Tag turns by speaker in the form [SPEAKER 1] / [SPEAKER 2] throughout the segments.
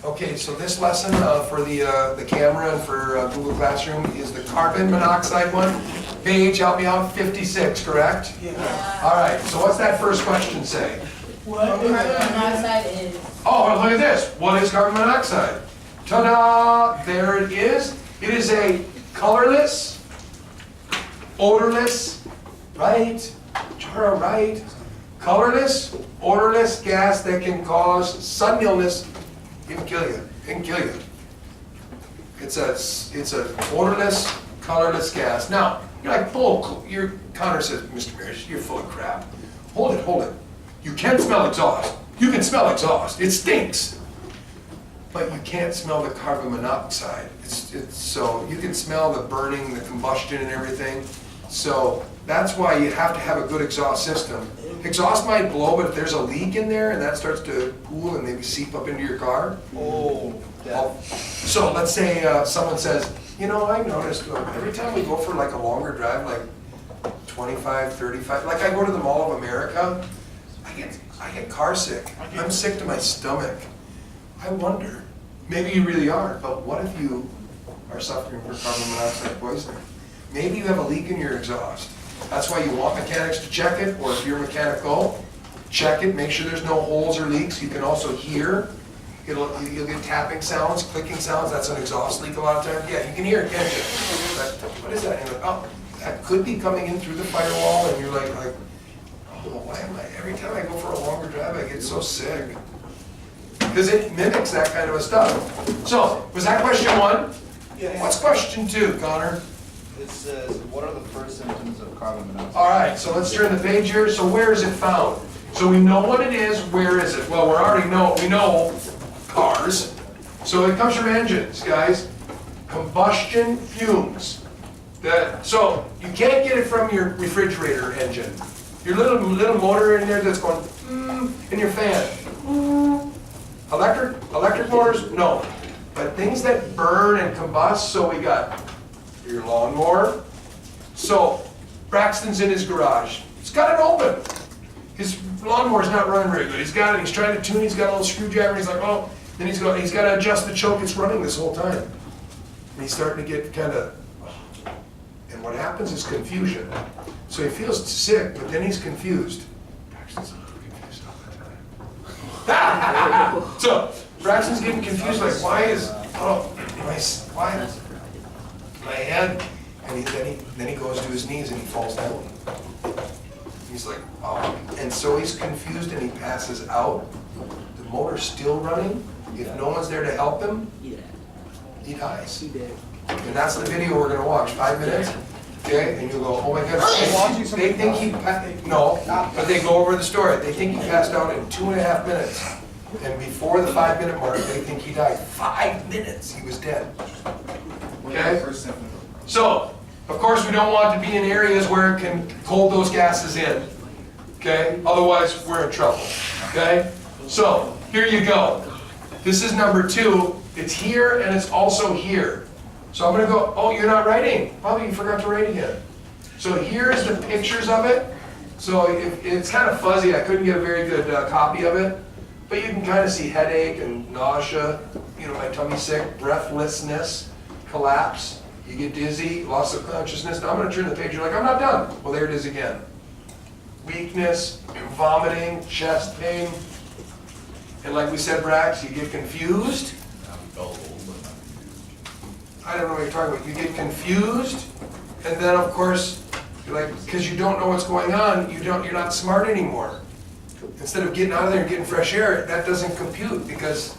[SPEAKER 1] Okay, so this lesson for the camera and for Google Classroom is the carbon monoxide one. Paige, help me out, 56, correct?
[SPEAKER 2] Yeah.
[SPEAKER 1] All right, so what's that first question say?
[SPEAKER 2] What
[SPEAKER 3] Carbon monoxide is.
[SPEAKER 1] Oh, look at this. What is carbon monoxide? Ta-da! There it is. It is a colorless, odorless, right? Chara, right? Colorless, odorless gas that can cause sudden illness. It can kill you. It can kill you. It's a odorless, colorless gas. Now, you're like, your Connor says, Mr. Mears, you're full of crap. Hold it, hold it. You can smell exhaust. You can smell exhaust. It stinks. But you can't smell the carbon monoxide. So you can smell the burning, the combustion and everything. So that's why you have to have a good exhaust system. Exhaust might blow, but if there's a leak in there and that starts to pool and maybe seep up into your car. So let's say someone says, you know, I noticed every time we go for like a longer drive, like 25, 35, like I go to the Mall of America, I get car sick. I'm sick to my stomach. I wonder, maybe you really are, but what if you are suffering from carbon monoxide poisoning? Maybe you have a leak in your exhaust. That's why you want mechanics to check it, or if you're mechanical, check it, make sure there's no holes or leaks. You can also hear, you'll get tapping sounds, clicking sounds, that's an exhaust leak a lot of times. Yeah, you can hear it, can't you? What is that? And you're like, oh, that could be coming in through the firewall, and you're like, oh, why am I, every time I go for a longer drive, I get so sick. Because it mimics that kind of a stuff. So, was that question one?
[SPEAKER 2] Yeah.
[SPEAKER 1] What's question two, Connor?
[SPEAKER 4] It says, what are the first symptoms of carbon monoxide?
[SPEAKER 1] All right, so let's turn the page here. So where is it found? So we know what it is, where is it? Well, we know cars. So it comes from engines, guys. Combustion fumes. So you can't get it from your refrigerator engine. Your little motor in there that's going, in your fan. Electric motors? No. But things that burn and combust, so we got your lawnmower. So Braxton's in his garage. He's got it open. His lawnmower's not running very good. He's got it, he's trying to tune, he's got a little screwdriver, and he's like, oh, then he's got to adjust the choke, it's running this whole time. And he's starting to get kind of, and what happens is confusion. So he feels sick, but then he's confused. Braxton's a little confused all the time. So Braxton's getting confused, like, why my head, and then he goes to his knees and he falls down. He's like, oh, and so he's confused and he passes out. The motor's still running. If no one's there to help him, he dies. And that's the video we're gonna watch, 5 minutes. Okay, and you'll go, oh my goodness. They think no, but they go over the story. They think he passed out in 2.5 minutes. And before the 5-minute mark, they think he died. 5 minutes, he was dead. Okay? So, of course, we don't want to be in areas where it can hold those gases in. Okay? Otherwise, we're in trouble. Okay? So, here you go. This is number 2. It's here and it's also here. So I'm going to go, oh, you're not writing. Probably you forgot to write again. So here's the pictures of it. So it's kind of fuzzy. I couldn't get a very good copy of it. But you can kind of see headache and nausea, you know, my tummy sick, breathlessness, collapse. You get dizzy, loss of consciousness. Now I'm going to turn the page. You're like, I'm not done. Well, there it is again. Weakness, vomiting, chest pain. And like we said, Brax, you get confused. I don't know what you're talking about. You get confused. And then, of course, you're like, because you don't know what's going on, you're not smart anymore. Instead of getting out of there and getting fresh air, that doesn't compute because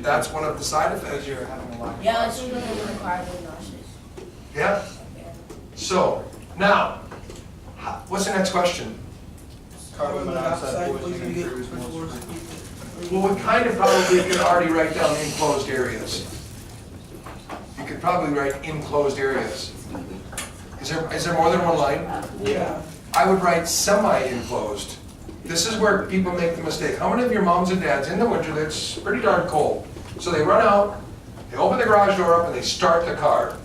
[SPEAKER 1] that's one of the side effects.
[SPEAKER 4] You're having a lot of
[SPEAKER 3] Yeah, it's usually in the car with nauseous.
[SPEAKER 1] Yeah? So, now, what's the next question?
[SPEAKER 4] carbon monoxide poisoning
[SPEAKER 2] get
[SPEAKER 4] occurs most
[SPEAKER 2] before
[SPEAKER 4] frequently.
[SPEAKER 1] Well, we kind of probably could already write down enclosed areas. You could probably write enclosed areas. Is there more than one line?
[SPEAKER 2] Yeah.
[SPEAKER 1] I would write semi-enclosed. This is where people make the mistake. How many of your moms and dads in the winter, it's pretty darn cold. So they run out, they open the garage door up and they start the car.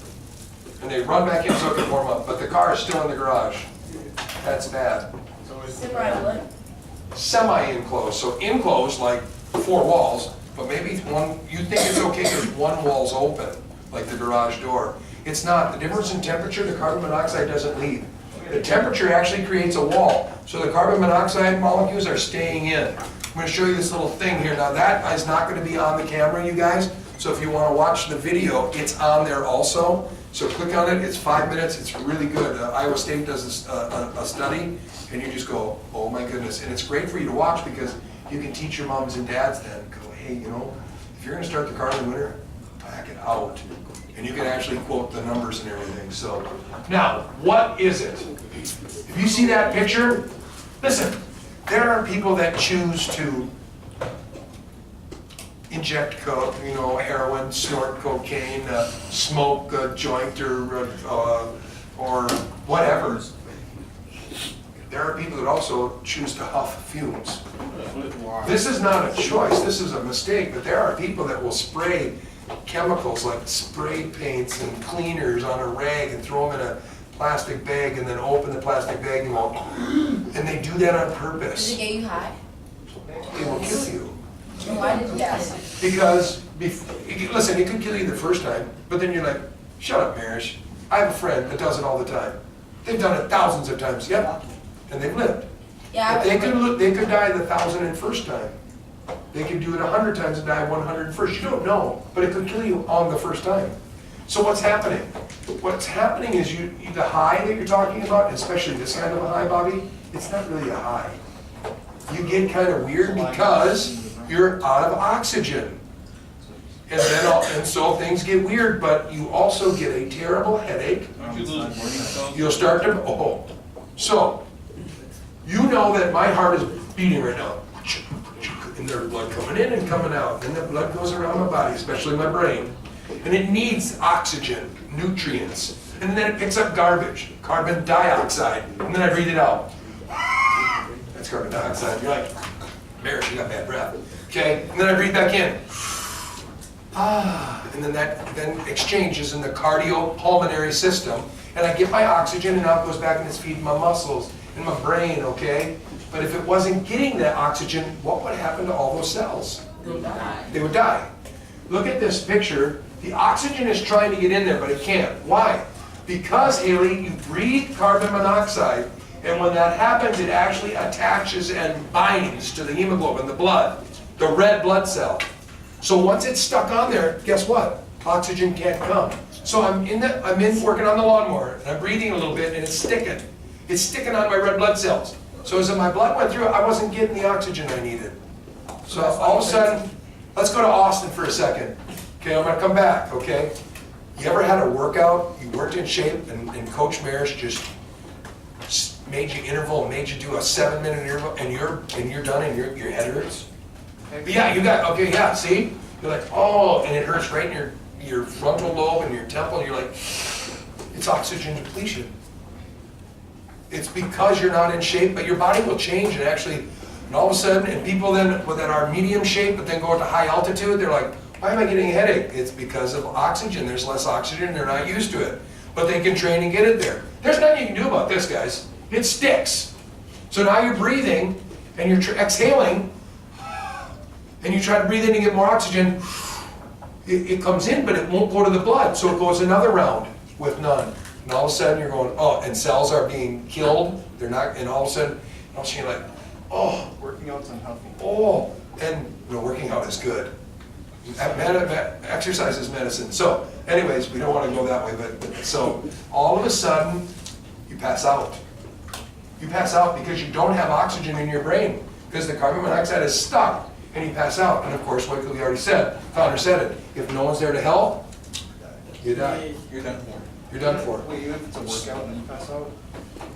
[SPEAKER 1] And they run back in so it can warm up, but the car is still in the garage. That's bad.
[SPEAKER 3] Semi what?
[SPEAKER 1] Semi-enclosed, so enclosed like 4 walls, but maybe one, you think it's okay because one wall's open, like the garage door. It's not. The difference in temperature, the carbon monoxide doesn't leave. The temperature actually creates a wall, so the carbon monoxide molecules are staying in. I'm going to show you this little thing here. Now that is not going to be on the camera, you guys, so if you want to watch the video, it's on there also. So click on it, it's 5 minutes, it's really good. Iowa State does a study, and you just go, oh my goodness. And it's great for you to watch because you can teach your moms and dads then, go, hey, you know, if you're going to start the car in the winter, pack it out. And you can actually quote the numbers and everything. So now, what is it? If you see that picture, listen, there are people that choose to inject coke, you know, heroin, snort cocaine, smoke a joint or whatever. There are people that also choose to huff fumes. This is not a choice, this is a mistake, but there are people that will spray chemicals like spray paints and cleaners on a rag and throw them in a plastic bag and then open the plastic bag and go, and they do that on
[SPEAKER 3] Does
[SPEAKER 1] purpose.
[SPEAKER 3] it get you high?
[SPEAKER 1] It will kill you.
[SPEAKER 3] And why did you ask?
[SPEAKER 1] Because, listen, it could kill you the first time, but then you're like, shut up, Marish. I have a friend that does it all the time. They've done it thousands of times, yep, and they've lived.
[SPEAKER 3] Yeah,
[SPEAKER 1] But they could die the 1,001st time. They could do it 100 times and die 101st. You don't know, but it could kill you on the first time. So what's happening? What's happening is the high that you're talking about, especially this kind of a high, Bobby, it's not really a high. You get kind of weird because you're out of oxygen. And so things get weird, but you also get a terrible headache. You'll start to, so, you know that my heart is beating right now. And there's blood coming in and coming out. Then the blood goes around my body, especially my brain. And it needs oxygen, nutrients. And then it picks up garbage, carbon dioxide. And then I breathe it out. That's carbon dioxide. You're like, Marish, you got bad breath. Okay, and then I breathe back in. And then that exchanges in the cardiopulmonary system. And I get my oxygen and now it goes back and it's feeding my muscles and my brain, okay? But if it wasn't getting that oxygen, what would happen to all those cells?
[SPEAKER 3] They would die.
[SPEAKER 1] They would die. Look at this picture. The oxygen is trying to get in there, but it can't. Why? Because, Haley, you breathe carbon monoxide, and when that happens, it actually attaches and binds to the hemoglobin, the blood, the red blood cell. So once it's stuck on there, guess what? Oxygen can't come. So I'm in working on the lawnmower, and I'm breathing a little bit, and it's sticking. It's sticking on my red blood cells. So as my blood went through, I wasn't getting the oxygen I needed. So all of a sudden, let's go to Austin for a second. Okay, I'm gonna come back, okay? You ever had a workout, you worked in shape, and Coach Marish just made you interval, made you do a 7-minute interval, and you're done and your head hurts? Yeah, you got, okay, yeah, see? You're like, oh, and it hurts right in your frontal lobe and your temple, and you're like, it's oxygen depletion. It's because you're not in shape, but your body will change and actually, and all of a sudden, and people then that are medium shape but then go to high altitude, they're like, why am I getting a headache? It's because of oxygen. There's less oxygen, they're not used to it. But they can train and get it there. There's nothing you can do about this, guys. It sticks. So now you're breathing and you're exhaling and you try to breathe in to get more oxygen. It comes in, but it won't go to the blood. So it goes another round with none. And all of a sudden you're going, oh, and cells are being killed. They're not, and all of a sudden you're like, oh.
[SPEAKER 4] Working out's unhealthy.
[SPEAKER 1] Oh, and working out is good. Exercise is medicine. So, anyways, we don't want to go that way, but so all of a sudden you pass out. You pass out because you don't have oxygen in your brain because the carbon monoxide is stuck, and you pass out. And of course, like we already said, Founder said it. If no one's there to help, you die.
[SPEAKER 4] You're done for.
[SPEAKER 1] You're done for.
[SPEAKER 4] Wait, even if it's a workout and then you pass out?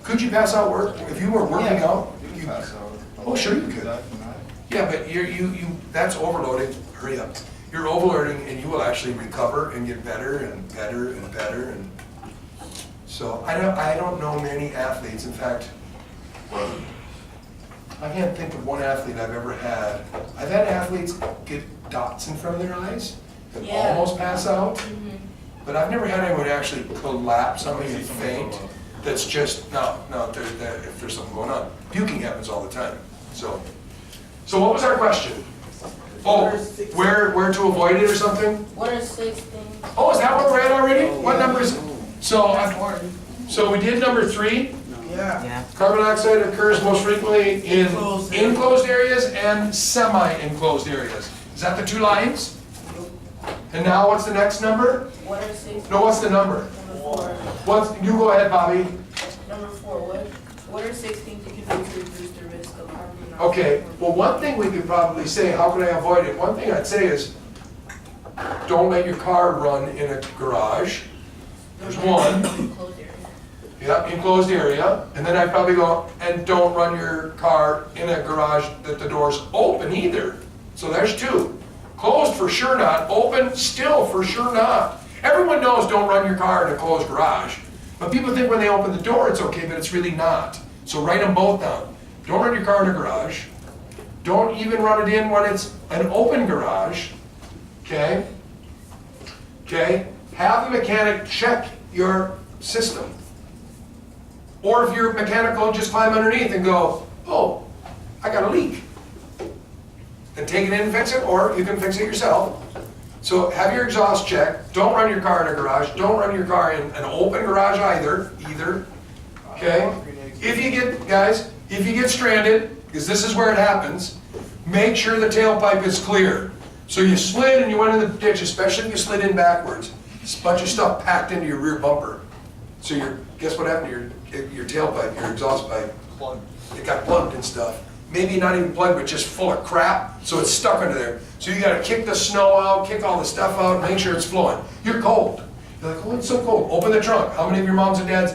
[SPEAKER 1] Could you pass out work if you were working out?
[SPEAKER 4] You can pass out.
[SPEAKER 1] Oh, sure you could. Yeah, but that's overloading. Hurry up. You're overloading, and you will actually recover and get better and better and better. And so I don't know many athletes. In fact, I can't think of one athlete I've ever had. I've had athletes get dots in front of their eyes and almost pass out.
[SPEAKER 3] Mm-hmm.
[SPEAKER 1] But I've never had anyone actually collapse on me and faint. That's just, no, if there's something going on. Puking happens all the time. So what was our question? Oh, where to avoid it or something?
[SPEAKER 3] What are 6 things?
[SPEAKER 1] Oh, is that what we're at already? What number is it? So we did number 3.
[SPEAKER 2] Yeah.
[SPEAKER 1] Carbon dioxide occurs most frequently in
[SPEAKER 2] Enclosed.
[SPEAKER 1] enclosed areas and semi-enclosed areas. Is that the 2 lines? And now what's the next number?
[SPEAKER 3] What are 6?
[SPEAKER 1] No, what's the number?
[SPEAKER 3] Number 4.
[SPEAKER 1] You go ahead, Bobby.
[SPEAKER 3] Number 4, what are 6 things you can do to reduce the risk of carbon monoxide?
[SPEAKER 1] Okay, well, one thing we could probably say, how can I avoid it? One thing I'd say is, don't let your car run in a garage. There's one.
[SPEAKER 3] Enclosed area.
[SPEAKER 1] Yep, enclosed area. And then I'd probably go, and don't run your car in a garage that the door's open either. So there's 2. Closed for sure not, open still for sure not. Everyone knows don't run your car in a closed garage. But people think when they open the door it's okay, but it's really not. So write them both down. Don't run your car in a garage. Don't even run it in when it's an open garage. Okay? Okay? Have the mechanic check your system. Or if you're mechanical, just climb underneath and go, oh, I got a leak. And take it in and fix it, or you can fix it yourself. So have your exhaust checked. Don't run your car in a garage. Don't run your car in an open garage either. Okay? If you get stranded, because this is where it happens, make sure the tailpipe is clear. So you slid and you went in the ditch, especially if you slid in backwards. It's a bunch of stuff packed into your rear bumper. So guess what happened to your tailpipe, your exhaust pipe?
[SPEAKER 4] Plug.
[SPEAKER 1] It got plugged and stuff. Maybe not even plugged, but just full of crap, so it's stuck under there. So you gotta kick the snow out, kick all the stuff out, make sure it's flowing. You're cold. You're like, oh, it's so cold. Open the trunk. How many of your moms and dads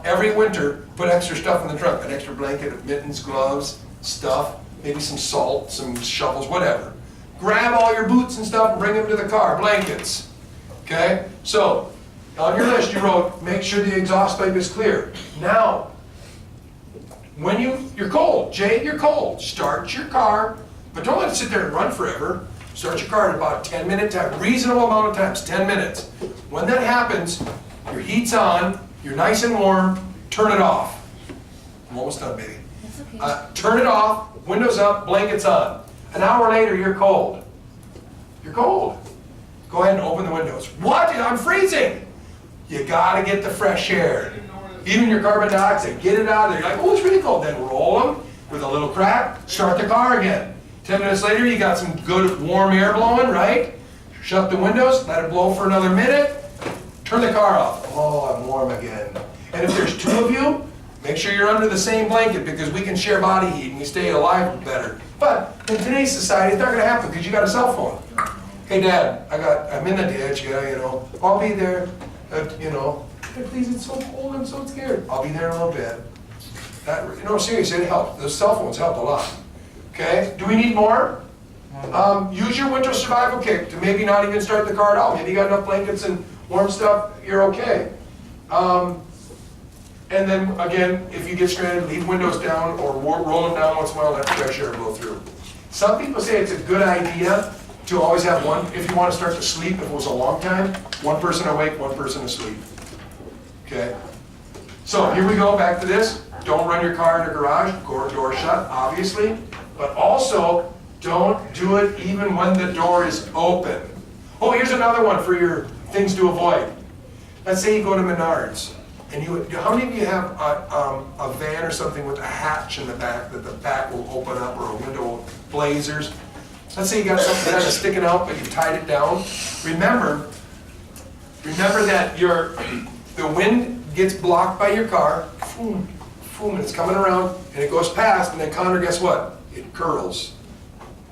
[SPEAKER 1] every winter put extra stuff in the trunk? An extra blanket, mittens, gloves, stuff, maybe some salt, some shovels, whatever. Grab all your boots and stuff and bring them to the car, blankets. Okay? So, on your list you wrote, make sure the exhaust pipe is clear. Now, when you're cold, Jay, you're cold, start your car, but don't let it sit there and run forever. Start your car at about 10-minute time, reasonable amount of times, 10 minutes. When that happens, your heat's on, you're nice and warm, turn it off. I'm almost done, baby.
[SPEAKER 3] That's okay.
[SPEAKER 1] Turn it off, windows up, blankets on. An hour later, you're cold. You're cold. Go ahead and open the windows. What? I'm freezing. You gotta get the fresh air. Even your carbon dioxide, get it out of there. You're like, oh, it's really cold. Then roll them with a little crack, start the car again. 10 minutes later, you got some good warm air blowing, right? Shut the windows, let it blow for another minute, turn the car off. Oh, I'm warm again. And if there's 2 of you, make sure you're under the same blanket because we can share body heat and you stay alive better. But in today's society, it's not gonna happen because you got a cell phone. Hey Dad, I'm in the ditch, I'll be there, please, it's so cold, I'm so scared. I'll be there in a little bit. Seriously, it helps. Those cell phones help a lot. Okay, do we need more? Use your winter survival kit to maybe not even start the car at all. Maybe you got enough blankets and warm stuff, you're okay. And then again, if you get stranded, leave windows down or roll them down once in a while, let fresh air blow through. Some people say it's a good idea to always have one, if you want to start to sleep, if it was a long time, one person awake, one person asleep. Okay? So here we go, back to this. Don't run your car in a garage, door shut, obviously. But also, don't do it even when the door is open. Oh, here's another one for your things to avoid. Let's say you go to Menards, and how many of you have a van or something with a hatch in the back that the back will open up, or a window blazers? Let's say you got something kind of sticking out, but you tied it down. Remember that the wind gets blocked by your car, boom, boom, and it's coming around, and it goes past, and then Connor, guess what? It curls,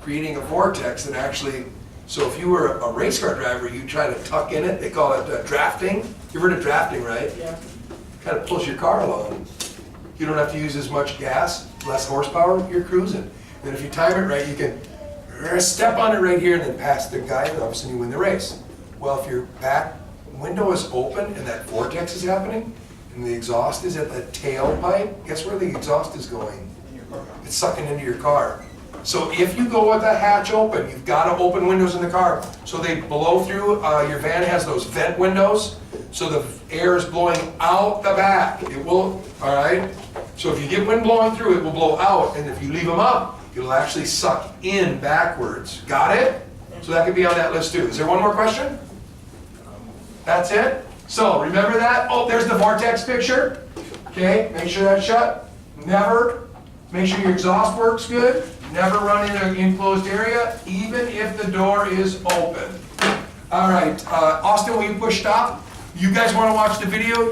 [SPEAKER 1] creating a vortex that actually, so if you were a race car driver, you try to tuck in it, they call it drafting. You've heard of drafting, right? Yeah. Kind of pulls your car along. You don't have to use as much gas, less horsepower, you're cruising. And if you time it right, you can step on it right here and then pass the guy, and all of a sudden you win the race. Well, if your back window is open and that vortex is happening, and the exhaust is at the tailpipe, guess where the exhaust is going? It's sucking into your car. So if you go with the hatch open, you've got to open windows in the car so they blow through. Your van has those vent windows, so the air is blowing out the back. It will, all right? So if you get wind blowing through, it will blow out, and if you leave them up, it'll actually suck in backwards. Got it? So that could be on that list too. Is there one more question? That's it? So remember that? Oh, there's the vortex picture. Okay, make sure that's shut. Never, make sure your exhaust works good. Never run in an enclosed area, even if the door is open. All right, Austin, will you push stop? You guys want to watch the video?